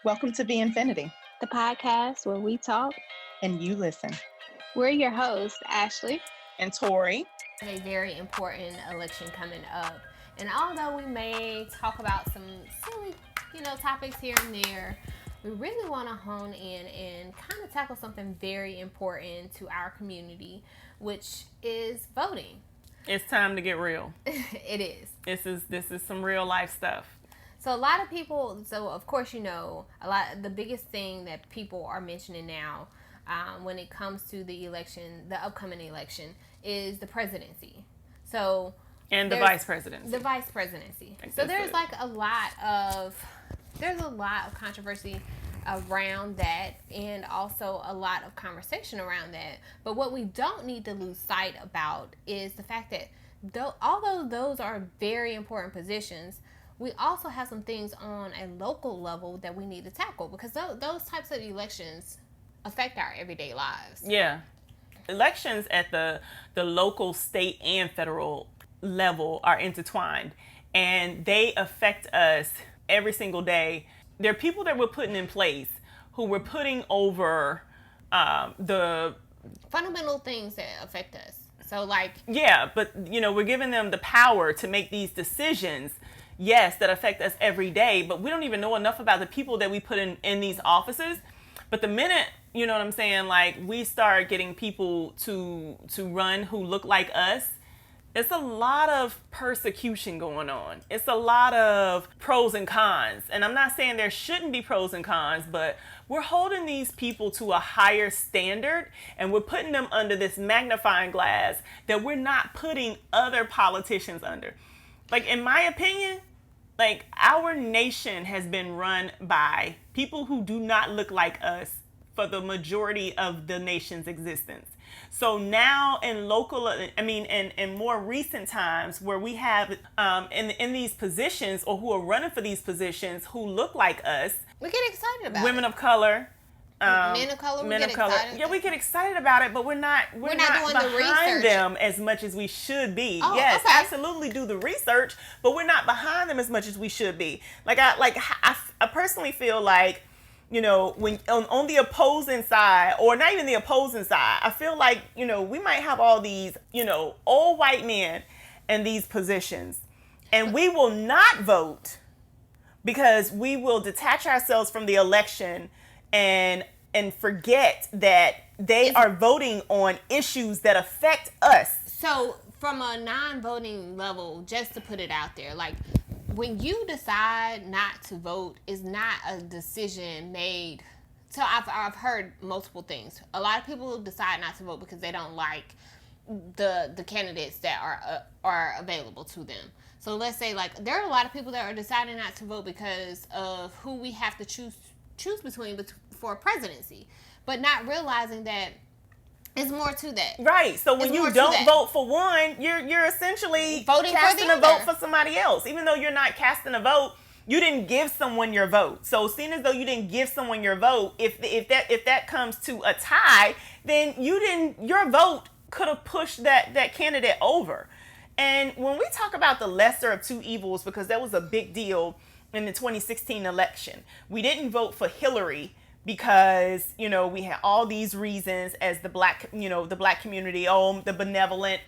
Welcome to VNfiniti, the podcast where we talk and you listen. We're your hosts, Ashley and Tori. A very important election coming up. And although we may talk about some silly, topics here and there, we really want to hone in and kind of tackle something very important to our community, which is voting. It's time to get real. It is. This is some real life stuff. So a lot of people, of course, the biggest thing that people are mentioning now when it comes to the upcoming election, is the presidency. So and the vice presidency. The vice presidency. So there's a lot of controversy around that, and also a lot of conversation around that. But what we don't need to lose sight about is the fact that although those are very important positions, we also have some things on a local level that we need to tackle, because those types of elections affect our everyday lives. Yeah. Elections at the local, state, and federal level are intertwined, and they affect us every single day. There are people that we're putting in place who we're putting over the fundamental things that affect us. So yeah, but we're giving them the power to make these decisions, yes, that affect us every day, but we don't even know enough about the people that we put in these offices. But the minute, you know what I'm saying, we start getting people to run who look like us, it's a lot of persecution going on. It's a lot of pros and cons. And I'm not saying there shouldn't be pros and cons, but we're holding these people to a higher standard, and we're putting them under this magnifying glass that we're not putting other politicians under. In my opinion, our nation has been run by people who do not look like us for the majority of the nation's existence. So now in more recent times, where we have in these positions, or who are running for these positions, who look like us, we get excited about women of color. Men of color. Yeah, we get excited about it, but we're not doing the research them as much as we should be. Oh, yes, okay. Absolutely do the research, but we're not behind them as much as we should be. I personally feel like, when on the opposing side, or not even the opposing side, I feel like, we might have all these, old white men in these positions, and we will not vote because we will detach ourselves from the election and forget that they are voting on issues that affect us. So from a non-voting level, just to put it out there, when you decide not to vote, is not a decision made. So I've heard multiple things. A lot of people decide not to vote because they don't like the candidates that are available to them. So let's say there are a lot of people that are deciding not to vote because of who we have to choose between for presidency, but not realizing that it's more to that. Right. So when you don't vote for one, you're essentially voting casting a vote for somebody else. Even though you're not casting a vote, you didn't give someone your vote. So seeing as though you didn't give someone your vote, if that comes to a tie, then your vote could have pushed that candidate over. And when we talk about the lesser of two evils, because that was a big deal in the 2016 election, we didn't vote for Hillary because, we had all these reasons as the black community, the benevolent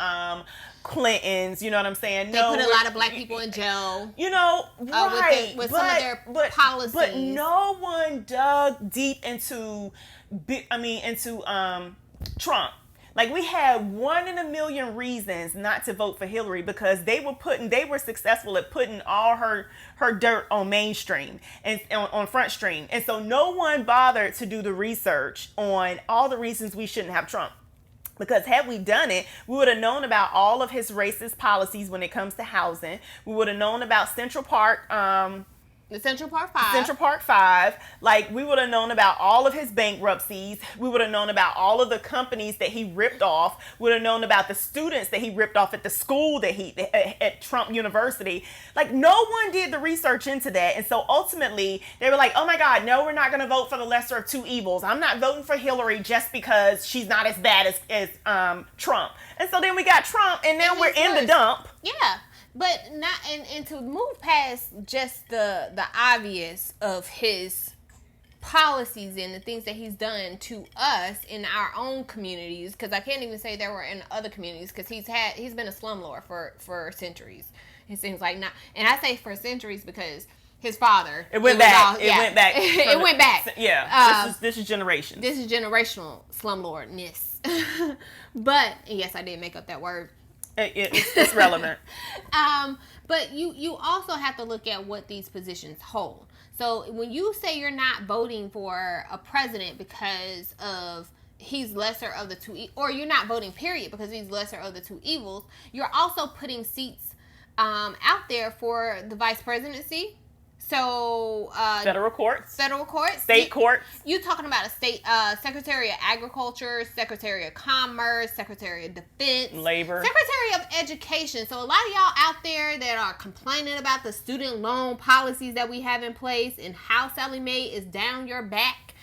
Clintons, you know what I'm saying? They put a lot of black people in jail. Right. With some of their policies. But no one dug deep into Trump. We had 1 in a million reasons not to vote for Hillary, because they were successful at putting all her dirt on mainstream and on Front Stream. And so no one bothered to do the research on all the reasons we shouldn't have Trump. Because had we done it, we would have known about all of his racist policies when it comes to housing. We would have known about Central Park, The Central Park 5. Central Park 5. We would have known about all of his bankruptcies. We would have known about all of the companies that he ripped off. We would have known about the students that he ripped off at the school at Trump University. No one did the research into that. And so ultimately, they were like, oh my God, no, we're not going to vote for the lesser of two evils. I'm not voting for Hillary just because she's not as bad as Trump. And so then we got Trump, and now we're in the dump. Yeah. But not and to move past just the obvious of his policies and the things that he's done to us in our own communities, because I can't even say there were in other communities, because he's been a slumlord for centuries. It seems like not, and I say for centuries because his father. It went back. It went back. Yeah. This is generations. This is generational slumlordness. But yes, I did make up that word. It's relevant. But you also have to look at what these positions hold. So when you say you're not voting for a president because of he's lesser of the two, or you're not voting period because he's lesser of the two evils, you're also putting seats out there for the vice presidency. So federal courts, state courts. You talking about a state Secretary of Agriculture, Secretary of Commerce, Secretary of Defense, Labor, Secretary of Education. So a lot of y'all out there that are complaining about the student loan policies that we have in place and how Sally Mae is down your back,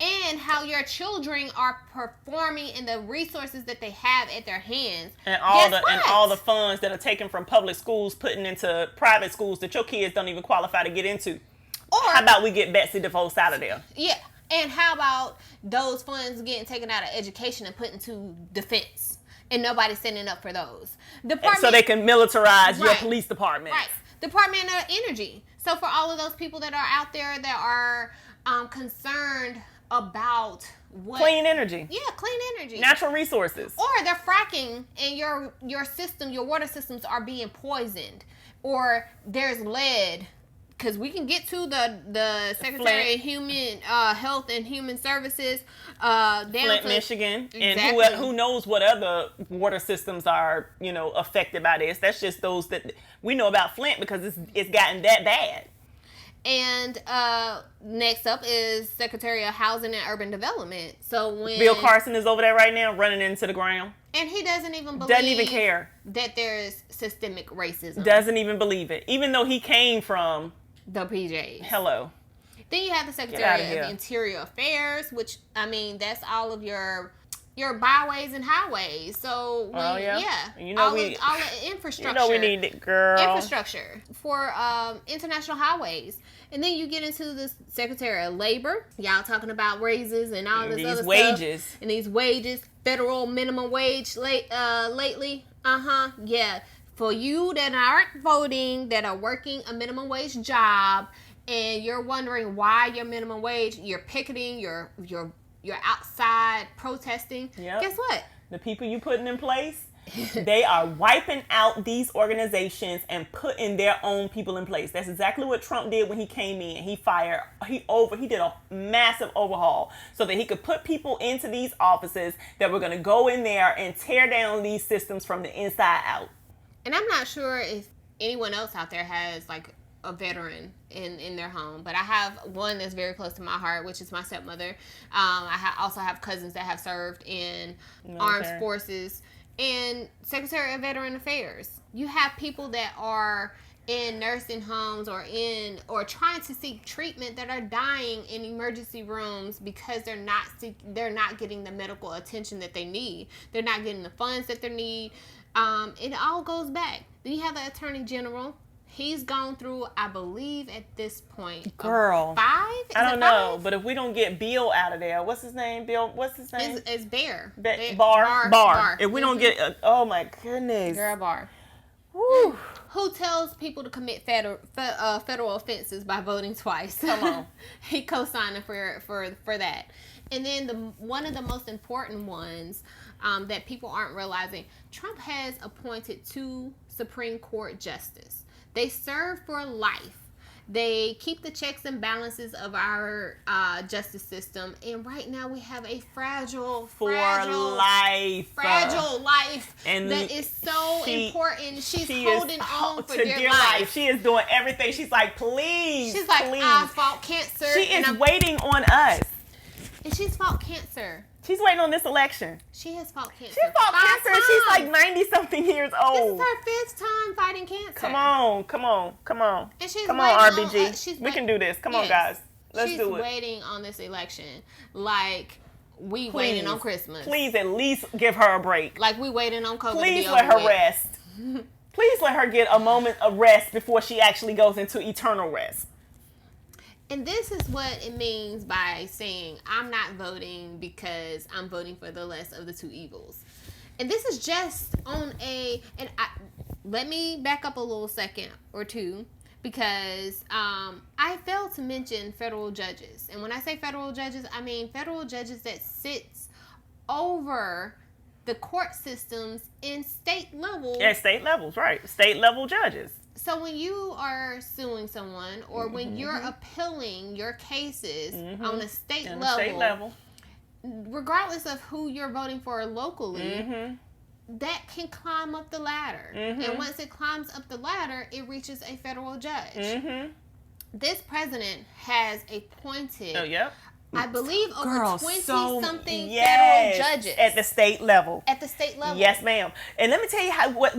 and how your children are performing in the resources that they have at their hands, and all the funds that are taken from public schools putting into private schools that your kids don't even qualify to get into. Or how about we get Betsy DeVos out of there? Yeah, and how about those funds getting taken out of education and put into defense, and nobody's standing up for those. So they can militarize your police department. Right. Department of Energy. So for all of those people that are out there that are concerned about clean energy. Yeah, clean energy. Natural resources. Or they're fracking and your system, your water systems are being poisoned. Or there's lead. Because we can get to the Secretary of Human Health and Human Services down Flint, to Michigan. Exactly. And who knows what other water systems are, affected by this. That's just those that we know about Flint because it's gotten that bad. And next up is Secretary of Housing and Urban Development. So when Bill Carson is over there right now running into the ground. And he doesn't even care that there's systemic racism. Doesn't even believe it. Even though he came from the PJs. Hello. Then you have the Secretary of Interior Affairs, which, I mean, that's all of your byways and highways. So, all the infrastructure. We need it, girl. Infrastructure for international highways. And then you get into the Secretary of Labor. Y'all talking about raises and all this other wages. Stuff. And these wages. Federal minimum wage lately. Yeah. For you that aren't voting, that are working a minimum wage job, and you're wondering why your minimum wage, you're picketing, you're outside protesting. Yep. Guess what? The people you putting in place, they are wiping out these organizations and putting their own people in place. That's exactly what Trump did when he came in. He did a massive overhaul so that he could put people into these offices that were going to go in there and tear down these systems from the inside out. And I'm not sure if anyone else out there has like a veteran in their home, but I have one that's very close to my heart, which is my stepmother. I also have cousins that have served in armed forces. And Secretary of Veteran Affairs, you have people that are in nursing homes or trying to seek treatment that are dying in emergency rooms because they're not getting the medical attention that they need. They're not getting the funds that they need. It all goes back. Then you have the Attorney General. He's gone through, I believe, at this point, 5? I don't know, but if we don't get Bill out of there, what's his name? It's Bear. Barr. If we don't get, oh my goodness. Girl, Barr. Woo. Who tells people to commit federal offenses by voting twice? Come on. He co-signed for that. And then one of the most important ones that people aren't realizing, Trump has appointed 2 Supreme Court justices. They serve for life. They keep the checks and balances of our justice system. And right now we have a fragile life and that is so important. She's holding on for dear life. She is doing everything. She's like, please. She's like, I fought cancer. She is waiting on us. And she's fought cancer. She's waiting on this election. She has fought cancer. She fought cancer and she's like 90-something years old. This is her 5th time fighting cancer. Come on. And she's come on, RBG. We can do this. Come on, guys. Let's do it. She's waiting on this election like we waiting on Christmas. Please at least give her a break. Like we waiting on COVID Please to be let over her rest. Please let her get a moment of rest before she actually goes into eternal rest. And this is what it means by saying, I'm not voting because I'm voting for the less of the two evils. And this is just on let me back up a little second or two, because I failed to mention federal judges. And when I say federal judges, I mean federal judges that sits over the court systems in state levels. At state levels, right. State level judges. So when you are suing someone, or when you're appealing your cases on a state level, regardless of who you're voting for locally, that can climb up the ladder. And once it climbs up the ladder, it reaches a federal judge. This president has appointed, I believe, over 20-something federal judges. At the state level. At the state level. Yes, ma'am. And let me tell you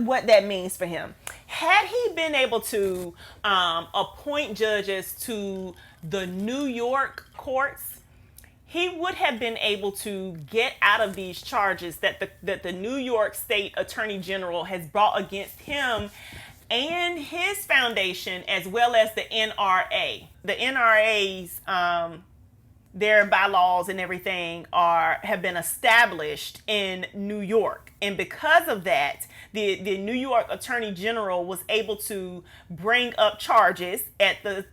what that means for him. Had he been able to appoint judges to the New York courts, he would have been able to get out of these charges that the New York State Attorney General has brought against him and his foundation, as well as the NRA. The NRA's their bylaws and everything have been established in New York. And because of that, the New York Attorney General was able to bring up charges at the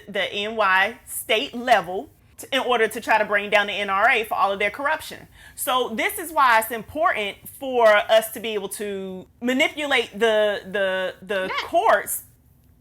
NY state level in order to try to bring down the NRA for all of their corruption. So this is why it's important for us to be able to manipulate the courts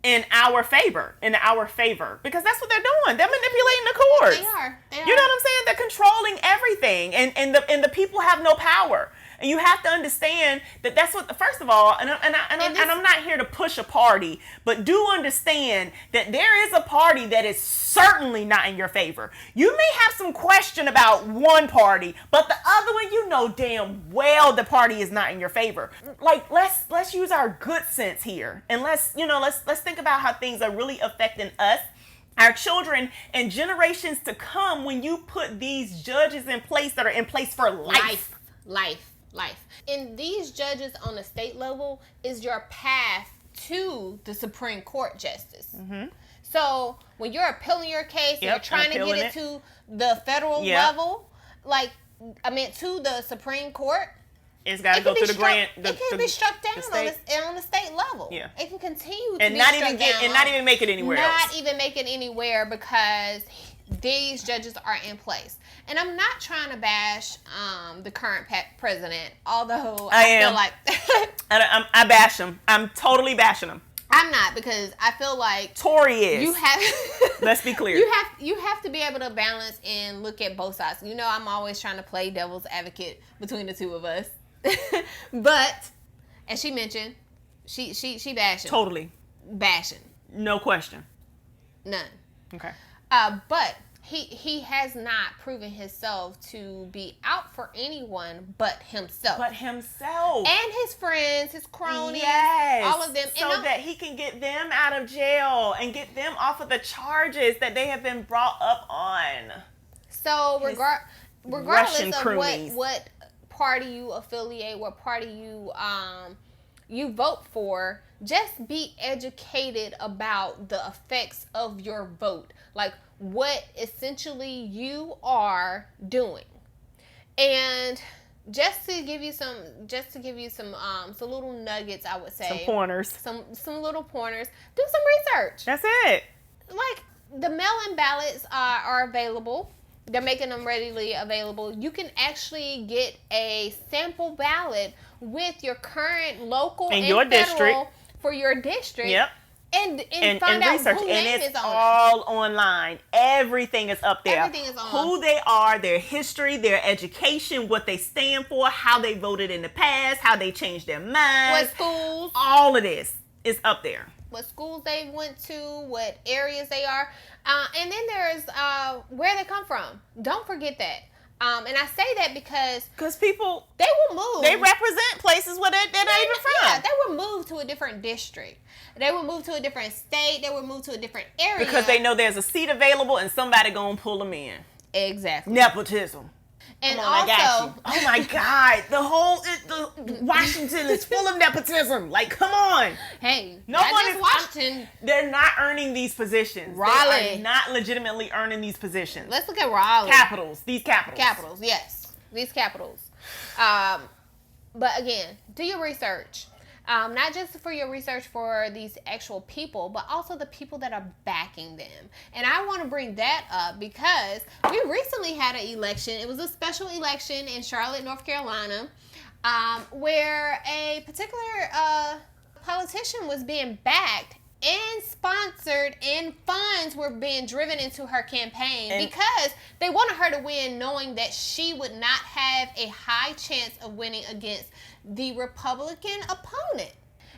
in our favor, because that's what they're doing. They're manipulating the courts. They are. You know what I'm saying? They're controlling everything, and the people have no power. And you have to understand that's what. First of all, and I'm not here to push a party, but do understand that there is a party that is certainly not in your favor. You may have some question about one party, but the other one, you know damn well the party is not in your favor. Like, let's use our good sense here, and let's think about how things are really affecting us, our children, and generations to come when you put these judges in place that are in place for life. And these judges on the state level is your path to the Supreme Court justice. So when you're appealing your case, you're trying to get it to the federal level, to the Supreme Court. It's got to go through the grant. It can be struck down on the state level. Yeah. It can continue to and be not struck even down. And not even make it anywhere else. Not even make it anywhere, because these judges are in place. And I'm not trying to bash the current president, although I feel like I bash him. I'm totally bashing him. I'm not, because I feel like Tory is. You have. Let's be clear. You have to be able to balance and look at both sides. You know, I'm always trying to play devil's advocate between the two of us. But as she mentioned, she bashing. Totally Bashing. No question. None. Okay. But he has not proven himself to be out for anyone but himself. And his friends, his cronies, all of them. So that he can get them out of jail and get them off of the charges that they have been brought up on. So regardless of what party you affiliate, what party you vote for, just be educated about the effects of your vote. Like, what essentially you are doing. And just to give you some little nuggets, I would say. Some pointers. Some little pointers. Do some research. That's it. Like, the mail-in ballots are available. They're making them readily available. You can actually get a sample ballot with your current local and your federal district for your district. Yep. And find out research, who and name it's is on all online. Everything is up there. Everything is on. Who they are, their history, their education, what they stand for, how they voted in the past, how they changed their minds. What schools? All of this is up there. What schools they went to, what areas they are, and then there's where they come from. Don't forget that. And I say that because people, they will move. They represent places where they're not even from. Yeah, they will move to a different district. They will move to a different state. They will move to a different area. Because they know there's a seat available and somebody gonna pull them in. Exactly. Nepotism. And Come on, also, I got you. Oh my God, the Washington is full of nepotism. Like, come on. hey, No not one just is- Washington. They're not earning these positions. Raleigh. They are not legitimately earning these positions. Let's look at Raleigh. These capitals. Capitals, yes. These capitals. But again, do your research. Not just for your research for these actual people, but also the people that are backing them. And I want to bring that up because we recently had an election. It was a special election in Charlotte, North Carolina, where a particular politician was being backed and sponsored, and funds were being driven into her campaign because they wanted her to win, knowing that she would not have a high chance of winning against the Republican opponent.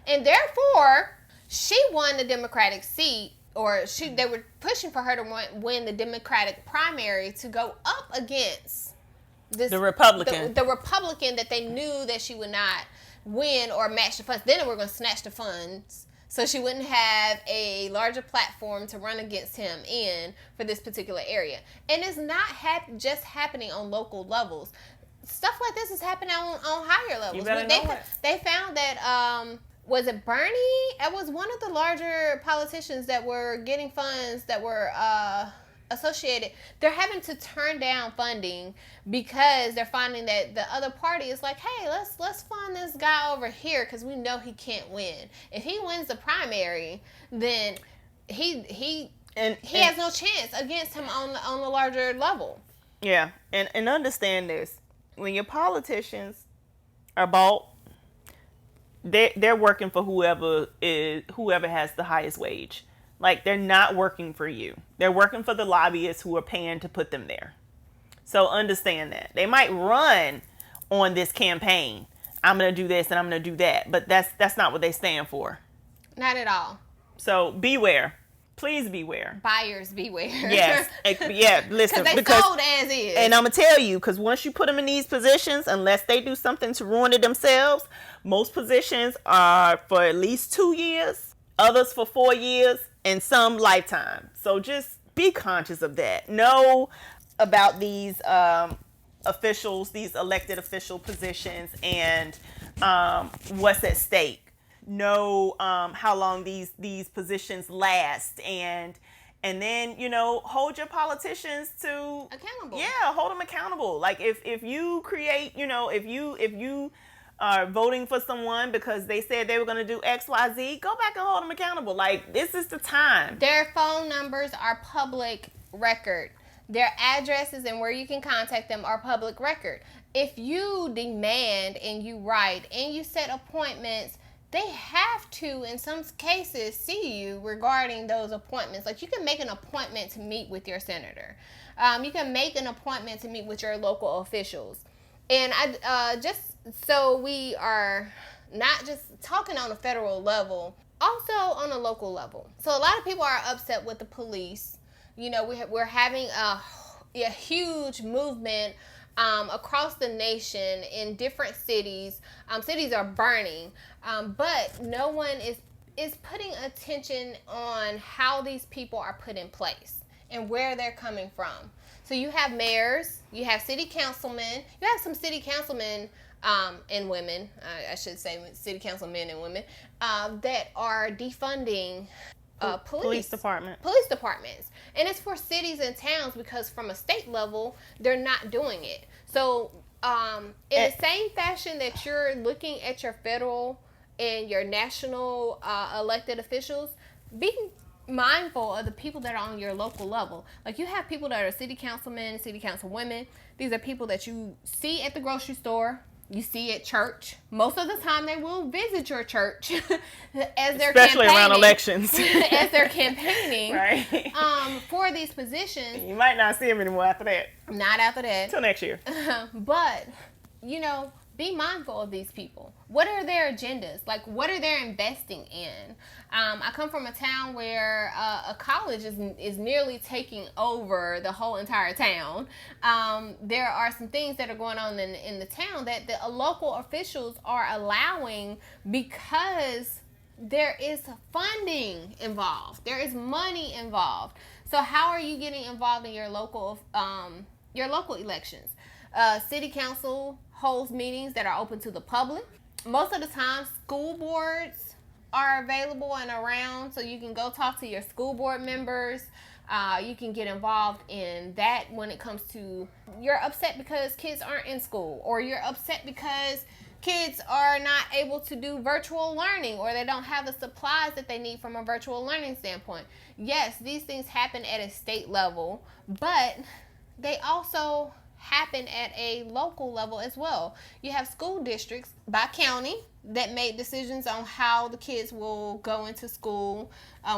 And therefore, she won the Democratic seat, or they were pushing for her to win the Democratic primary to go up against the Republican. The Republican that they knew that she would not win or match the funds. Then they were going to snatch the funds, so she wouldn't have a larger platform to run against him in for this particular area. And it's not just happening on local levels. Stuff like this is happening on higher levels. You better know it. They found that, was it Bernie? It was one of the larger politicians that were getting funds that were associated. They're having to turn down funding because they're finding that the other party is like, hey, let's fund this guy over here because we know he can't win. If he wins the primary, then he has no chance against him on the larger level. Yeah, and understand this: when your politicians are bought, they're working for whoever has the highest wage. Like, they're not working for you. They're working for the lobbyists who are paying to put them there. So understand that. They might run on this campaign. I'm going to do this and I'm going to do that. But that's not what they stand for. Not at all. So beware. Please beware. Buyers beware. Yes. Yeah, listen. Because sold as is. And I'm going to tell you, because once you put them in these positions, unless they do something to ruin it themselves, most positions are for at least 2 years, others for 4 years, and some lifetime. So just be conscious of that. Know about these officials, these elected official positions, and what's at stake. Know how long these positions last, and then hold your politicians to accountable. Yeah, hold them accountable. Like if you create, if you are voting for someone because they said they were going to do X, Y, Z, go back and hold them accountable. Like, this is the time. Their phone numbers are public record. Their addresses and where you can contact them are public record. If you demand and you write and you set appointments, they have to, in some cases, see you regarding those appointments. Like, you can make an appointment to meet with your senator. You can make an appointment to meet with your local officials. And just so we are not just talking on a federal level, also on a local level. So a lot of people are upset with the police. We're having a huge movement across the nation in different cities. Cities are burning, but no one is putting attention on how these people are put in place and where they're coming from. So you have mayors, you have city councilmen, you have some city councilmen and women, I should say city council men and women, that are defunding police departments. And it's for cities and towns because from a state level, they're not doing it. So in the same fashion that you're looking at your federal and your national elected officials, be mindful of the people that are on your local level. Like, you have people that are city councilmen, city council women. These are people that you see at the grocery store, you see at church. Most of the time they will visit your church as they're especially campaigning, around elections. as they're campaigning right. For these positions. You might not see them anymore after that. Not after that. Until next year. But, be mindful of these people. What are their agendas? Like, what are they investing in? I come from a town where a college is nearly taking over the whole entire town. There are some things that are going on in the town that the local officials are allowing because there is funding involved. There is money involved. So how are you getting involved in your local elections? City council holds meetings that are open to the public. Most of the time, school boards are available and around, so you can go talk to your school board members. You can get involved in that when it comes to you're upset because kids aren't in school, or you're upset because kids are not able to do virtual learning, or they don't have the supplies that they need from a virtual learning standpoint. Yes, these things happen at a state level, but they also happen at a local level as well. You have school districts by county that made decisions on how the kids will go into school,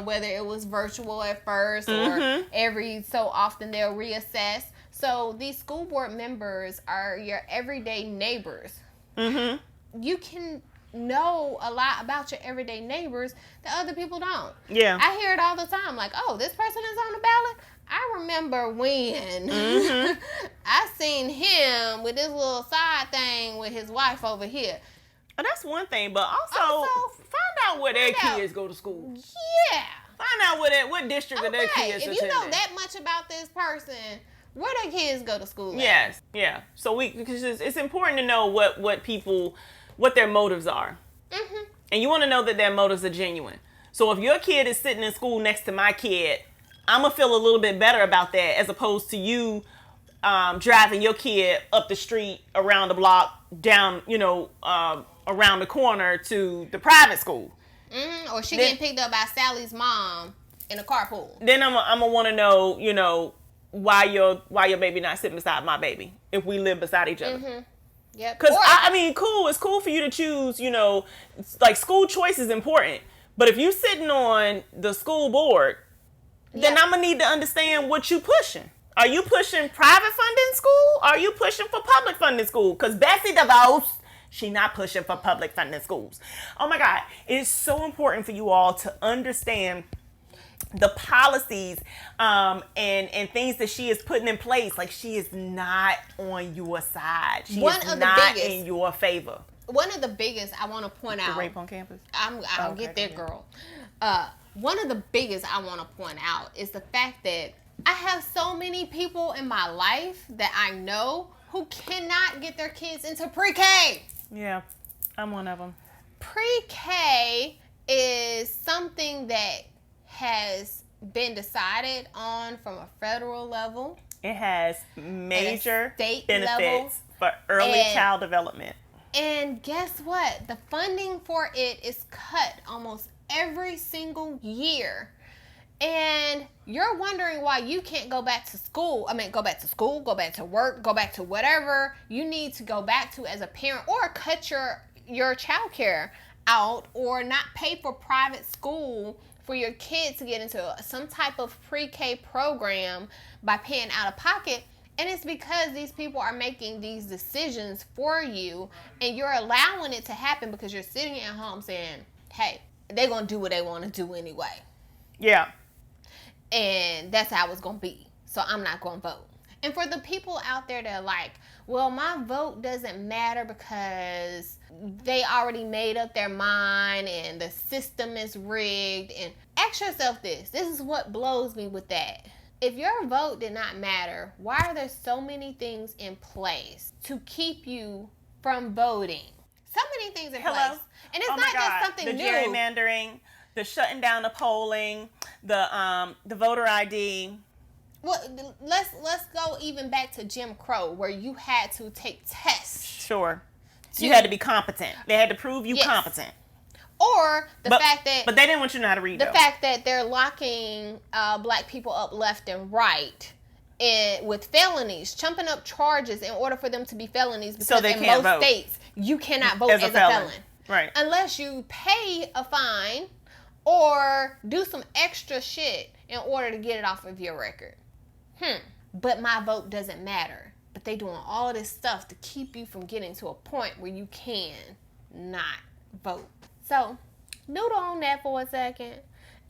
whether it was virtual at first or every so often they'll reassess. So these school board members are your everyday neighbors. You can know a lot about your everyday neighbors that other people don't. Yeah. I hear it all the time, like, oh, this person is on the ballot. I remember when I seen him with this little side thing with his wife over here. Oh, that's one thing, but also find out where their kids go to school. Yeah. Find out what district of their kids if you know that much about this person, where their kids go to school at. Yes, yeah. So because it's important to know what their motives are. And you want to know that their motives are genuine. So if your kid is sitting in school next to my kid, I'm going to feel a little bit better about that, as opposed to you driving your kid up the street, around the block, down, around the corner to the private school. Or she getting picked up by Sally's mom in a carpool. Then I'm going to want to know, why your baby not sitting beside my baby if we live beside each other. Yep. Because, it's cool for you to choose, like school choice is important. But if you sitting on the school board, then I'm going to need to understand what you pushing. Are you pushing private funding school? Or are you pushing for public funding school? Because Bessie DeVos, she not pushing for public funding schools. Oh my God. It is so important for you all to understand the policies and things that she is putting in place. Like, she is not on your side. She is not in your favor. One of the biggest I want to point out. The rape on campus? I'll get there, girl. One of the biggest I want to point out is the fact that I have so many people in my life that I know who cannot get their kids into pre-K. Yeah, I'm one of them. Pre-K is something that has been decided on from a federal level. It has major state benefits level, for early child development. And guess what? The funding for it is cut almost every single year. And you're wondering why you can't go back to school. Go back to school, go back to work, go back to whatever you need to go back to as a parent, or cut your child care out, or not pay for private school for your kids to get into some type of pre-K program by paying out of pocket. And it's because these people are making these decisions for you, and you're allowing it to happen because you're sitting at home saying, hey, they're going to do what they want to do anyway. Yeah. And that's how it's going to be. So I'm not going to vote. And for the people out there that are like, well, my vote doesn't matter because they already made up their mind and the system is rigged. And ask yourself this. This is what blows me with that. If your vote did not matter, why are there so many things in place to keep you from voting? So many things in place. And it's not just something new. The gerrymandering, the shutting down the polling, the voter ID. Well, let's go even back to Jim Crow, where you had to take tests. Sure. You had to be competent. They had to prove you competent. Or fact that... But they didn't want you to know how to read, The fact that they're locking black people up left and right with felonies, chumping up charges in order for them to be felonies. Because in most states, you cannot vote as a felon. Right. Unless you pay a fine or do some extra shit in order to get it off of your record. But my vote doesn't matter. But they doing all this stuff to keep you from getting to a point where you can not vote. So, noodle on that for a second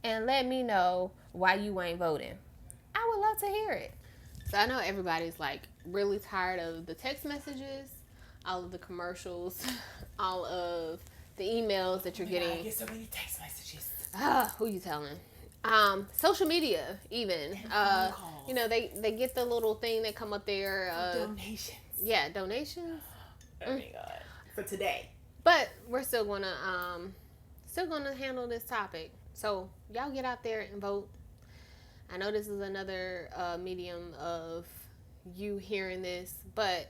and let me know why you ain't voting. I would love to hear it. So I know everybody's like really tired of the text messages, all of the commercials, all of the emails that you're getting. I get so many text messages. Who you telling? Social media even. They get the little thing that come up there. Donations. Yeah, donations. Oh my God. For today. But we're still gonna handle this topic. So y'all get out there and vote. I know this is another medium of you hearing this, but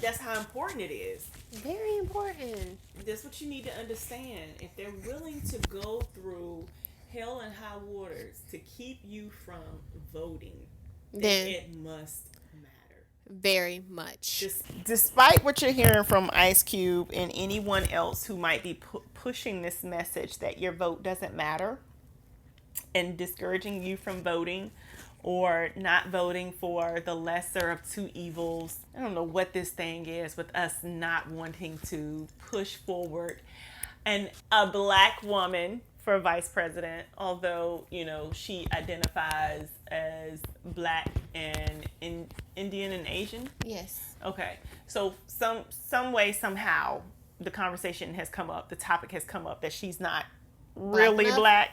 that's how important it is. Very important. That's what you need to understand. If they're willing to go through hell and high waters to keep you from voting, then it must matter. Very much. Despite what you're hearing from Ice Cube and anyone else who might be pushing this message that your vote doesn't matter and discouraging you from voting or not voting for the lesser of two evils. I don't know what this thing is with us not wanting to push forward and a black woman for vice president, although, you know, she identifies as black and Indian and Asian. Yes. Okay. So some way, somehow, the conversation has come up, the topic has come up that she's not really black.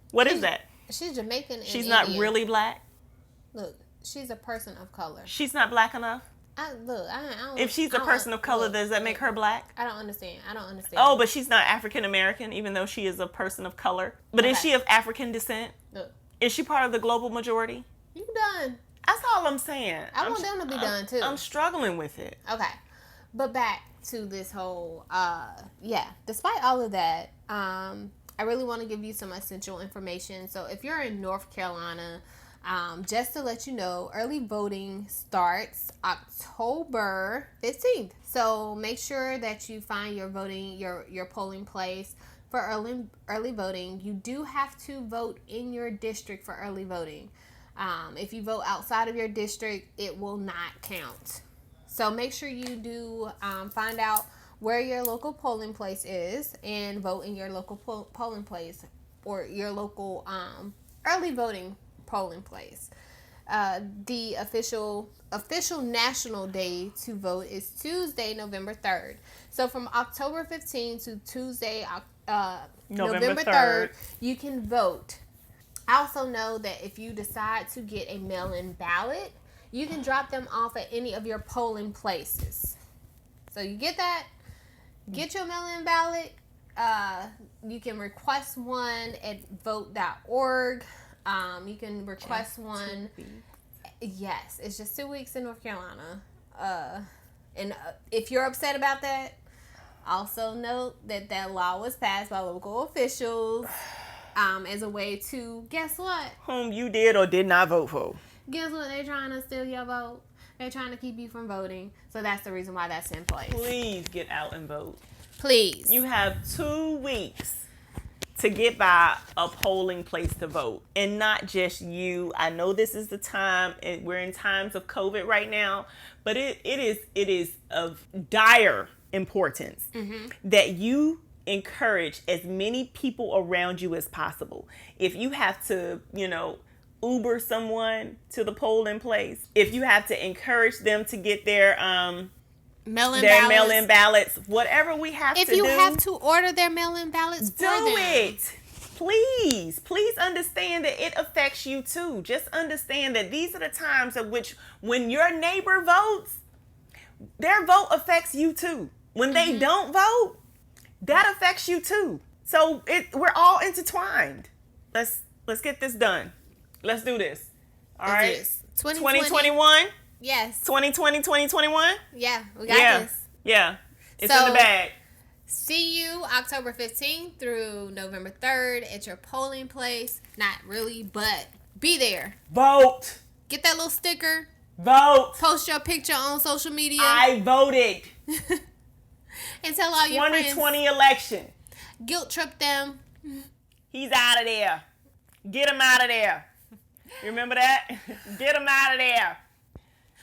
What is that? She's Jamaican and she's Indian. Not really black? Look, she's a person of color. She's not black enough? I don't, if she's a person of color, does that make her black? I don't understand. Oh, but she's not African American, even though she is a person of color. But is she of African descent? Look. Is she part of the global majority? You done. That's all I'm saying. I want them to be done, too. I'm struggling with it. Okay. But back to this whole, despite all of that, I really want to give you some essential information. So if you're in North Carolina, just to let you know, early voting starts October 15th. So make sure that you find your polling place for early voting. You do have to vote in your district for early voting. If you vote outside of your district, it will not count. So make sure you do find out where your local polling place is and vote in your local polling place or your local early voting polling place. The official national day to vote is Tuesday, November 3rd. So from October 15th to Tuesday, November 3rd, you can vote. I also know that if you decide to get a mail-in ballot, you can drop them off at any of your polling places. So you get that? Get your mail-in ballot. You can request one at vote.org. You can request one. Yes, it's just 2 weeks in North Carolina. And if you're upset about that, also note that law was passed by local officials as a way to, guess what? Whom you did or did not vote for. Guess what? They're trying to steal your vote. They're trying to keep you from voting. So that's the reason why that's in place. Please get out and vote. Please. You have 2 weeks to get by a polling place to vote. And not just you. I know this is the time, and we're in times of COVID right now, but it is of dire importance that you encourage as many people around you as possible. If you have to, Uber someone to the polling place, if you have to encourage them to get their mail-in ballots, whatever we have to do. If you have to order their mail-in ballots for them. Do it. Please understand that it affects you too. Just understand that these are the times at which when your neighbor votes, their vote affects you too. When they don't vote, that affects you too. So we're all intertwined. Let's get this done. Let's do this. All right. 2021? Yes. 2020, 2021? Yeah, we got this. Yeah. It's in the bag. See you October 15th through November 3rd at your polling place. Not really, but be there. Vote. Get that little sticker. Vote. Post your picture on social media. I voted. And tell all your friends. 2020 election. Guilt trip them. He's out of there. Get him out of there. You remember that? Get him out of there.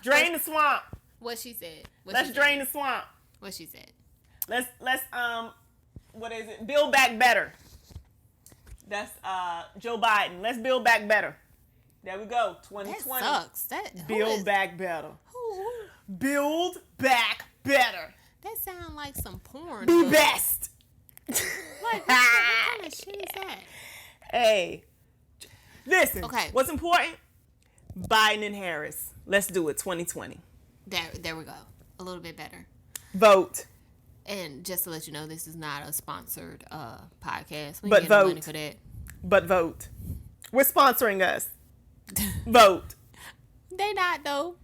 Drain the swamp. What she said. Let's drain the swamp. What she said. Let's what is it? Build back better. That's Joe Biden. Let's build back better. There we go. 2020. That sucks. Build back better. Build back better. That sounds like some porn. Be best. Like, what kind of shit is that? Hey. Listen. Okay. What's important? Biden and Harris. Let's do it. 2020. There we go. A little bit better. Vote. And just to let you know, this is not a sponsored podcast. We But ain't getting no vote. money for that. But vote. We're sponsoring us. Vote. They not though.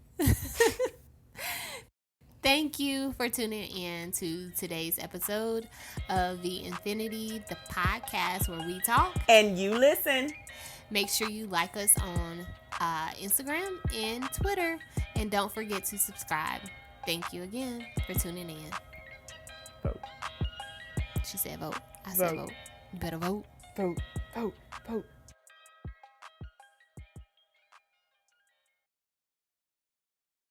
Thank you for tuning in to today's episode of VNfiniti, the podcast where we talk And you listen. Make sure you like us on Instagram and Twitter, and don't forget to subscribe. Thank you again for tuning in. Vote. She said vote. I said Vote. vote. You better vote. Vote. Vote. Vote.